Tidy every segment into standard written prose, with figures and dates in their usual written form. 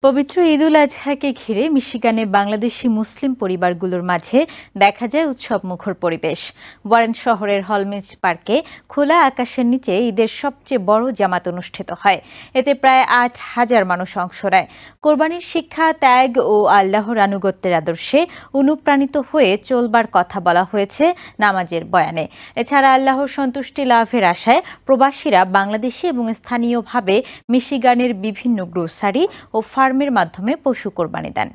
পবিত্র ঈদুল আজহাকে ঘিরে মিশিগানে বাংলাদেশি মুসলিম পরিবারগুলোর মাঝে দেখা যায় উৎসবমুখর পরিবেশ। ওয়ারেন শহরের হলমিজ পার্কে খোলা আকাশের নিচে ঈদের সবচেয়ে বড় জামাত অনুষ্ঠিত হয়। এতে প্রায় ৮,০০০ মানুষ অংশ নেয়। কোরবানির শিক্ষা, ত্যাগ ও আল্লাহর আনুগত্যের আদর্শে অনুপ্রাণিত হয়ে চলবার কথা বলা হয়েছে নামাজের বয়ানে। এছাড়া আল্লাহর সন্তুষ্টি লাভের আশায় প্রবাসীরা বাংলাদেশি এবং স্থানীয়ভাবে মিশিগানের বিভিন্ন গ্রোসারি ও ফার্মের মাধ্যমে পশু কোরবানি দেন।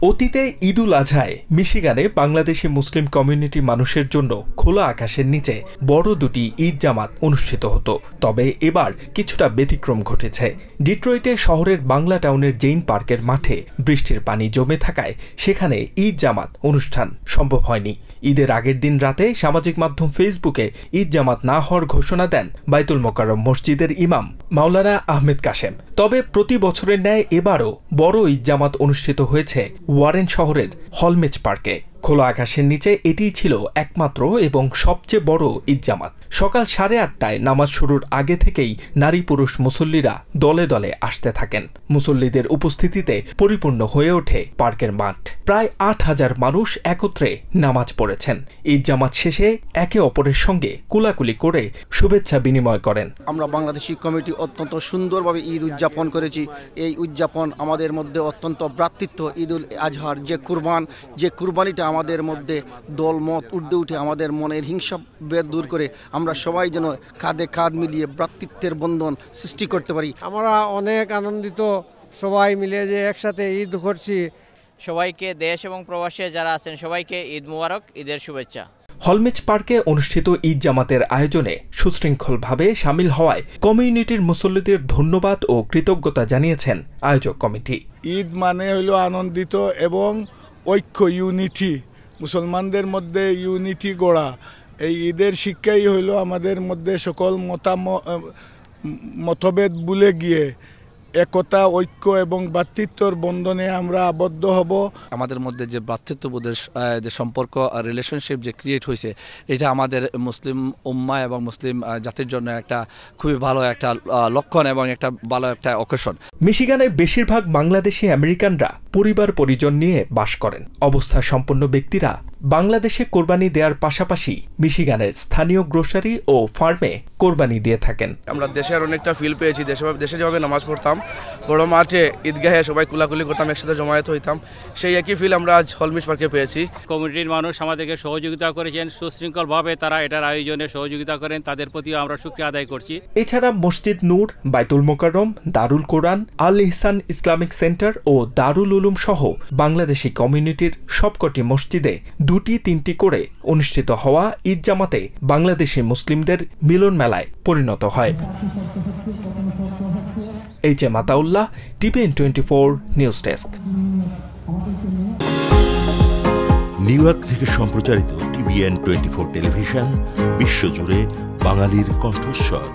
অতীতে ঈদুল আজহায় মিশিগানে বাংলাদেশি মুসলিম কমিউনিটি মানুষের জন্য খোলা আকাশের নিচে বড় দুটি ঈদ জামাত অনুষ্ঠিত হতো। তবে এবার কিছুটা ব্যতিক্রম ঘটেছে। ডিট্রয়েটে শহরের বাংলা টাউনের জেইন পার্কের মাঠে বৃষ্টির পানি জমে থাকায় সেখানে ঈদ জামাত অনুষ্ঠান সম্ভব হয়নি। ঈদের আগের দিন রাতে সামাজিক মাধ্যম ফেসবুকে ঈদ জামাত না হওয়ার ঘোষণা দেন বাইতুল মোকাররম মসজিদের ইমাম মাওলানা আহমেদ কাশেম। তবে প্রতি বছরের ন্যায় এবারও বড় ঈদ জামাত অনুষ্ঠিত হয়েছে ওয়ারেন শহরের হলমিজ পার্কে। খোলা আকাশের নিচে এটিই ছিল একমাত্র এবং সবচেয়ে বড় ঈদ জামাত। সকাল 8:30টায় নামাজ শুরুর আগে থেকেই নারী পুরুষ মুসল্লিরা দলে দলে আসতে থাকেন। মুসল্লিদের উপস্থিতিতে পরিপূর্ণ হয়ে ওঠে পার্কের মাঠ। প্রায় ৮,০০০ মানুষ একত্রে নামাজ পড়েছেন। ঈদ জামাত শেষে একে অপরের সঙ্গে কুলাকুলি করে শুভেচ্ছা বিনিময় করেন। আমরা বাংলাদেশি কমিটি অত্যন্ত সুন্দরভাবে ঈদ উদযাপন করেছি। এই উদযাপন আমাদের মধ্যে অত্যন্ত ভ্রাতৃত্ব, ঈদুল আজহার যে কুরবানিটা আমাদের মধ্যে দলমত ঊর্ধ্বে উঠে আমাদের মনের হিংসা ভেদ দূর করে আমরা সবাই যেন কাঁধে কাঁধ মিলিয়ে ভ্রাতৃত্বের বন্ধন সৃষ্টি করতে পারি। আমরা অনেক আনন্দিত, সবাই মিলে যে একসাথে ঈদ করছি। সবাইকে, দেশ এবং প্রবাসী যারা আছেন সবাইকে ঈদ মুবারক, ঈদের শুভেচ্ছা। হলমিজ পার্কে অনুষ্ঠিত ঈদ জামাতের আয়োজনে সুশৃঙ্খলভাবে সামিল হওয়ায় কমিউনিটির মুসল্লিদের ধন্যবাদ ও কৃতজ্ঞতা জানিয়েছেন আয়োজক কমিটি। ঈদ মানে হলো আনন্দিত এবং ঐক্য, ইউনিটি, মুসলমানদের মধ্যে ইউনিটি গড়া। এই ঈদের শিক্ষাই হইল আমাদের মধ্যে সকল মতভেদ ভুলে গিয়ে একতা, ঐক্য এবং ভ্রাতৃত্বর বন্ধনে আমরা আবদ্ধ হব। আমাদের মধ্যে যে ভ্রাতৃত্ববোধের যে সম্পর্ক, রিলেশনশিপ যে ক্রিয়েট হয়েছে, এটা আমাদের মুসলিম উম্মাহ এবং মুসলিম জাতির জন্য একটা খুবই ভালো একটা লক্ষণ এবং একটা ভালো একটা অকেশন। মিশিগানে বেশিরভাগ বাংলাদেশি আমেরিকানরা পরিবার পরিজন নিয়ে বাস করেন। অবস্থা সম্পন্ন ব্যক্তিরা বাংলাদেশে কোরবানি দেওয়ার পাশাপাশি মিশিগানের স্থানীয় গ্রোসারি ও ফার্মে কোরবানি দিয়ে থাকেন। আমরা দেশের অনেকটা ফিল পেয়েছি। দেশে যেভাবে নামাজ পড়তাম, বড় মাঠে ঈদগাহে সবাই কুলাকুলি করতাম, একসাথে জমায়েত হইতাম, সেই একই ফিল আমরা আজ হলমিজ পার্কে পেয়েছি। কমিউনিটির মানুষ আমাদেরকে সহযোগিতা করেছেন, সুশৃঙ্খলভাবে তারা এটার আয়োজনে সহযোগিতা করেন, তাদের প্রতিও আমরা শুকরিয়া আদায় করছি। এছাড়া মসজিদ নূর, বাইতুল মোকাররম, দারুল কোরআন, আল ইহসান ইসলামিক সেন্টার ও দারুল উলুম সহ বাংলাদেশি কমিউনিটির সবকটি মসজিদে 2-3টি করে অনুষ্ঠিত হওয়া ঈদ জামাতে বাংলাদেশি মুসলিমদের মিলন মেলায় পরিণত হয়। HM. Ataullah, TVN 24 news desk. New York থেকে সম্প্রচারিত TVN 24 টেলিভিশন বিশ্বজুড়ে বাঙালির কণ্ঠস্বর।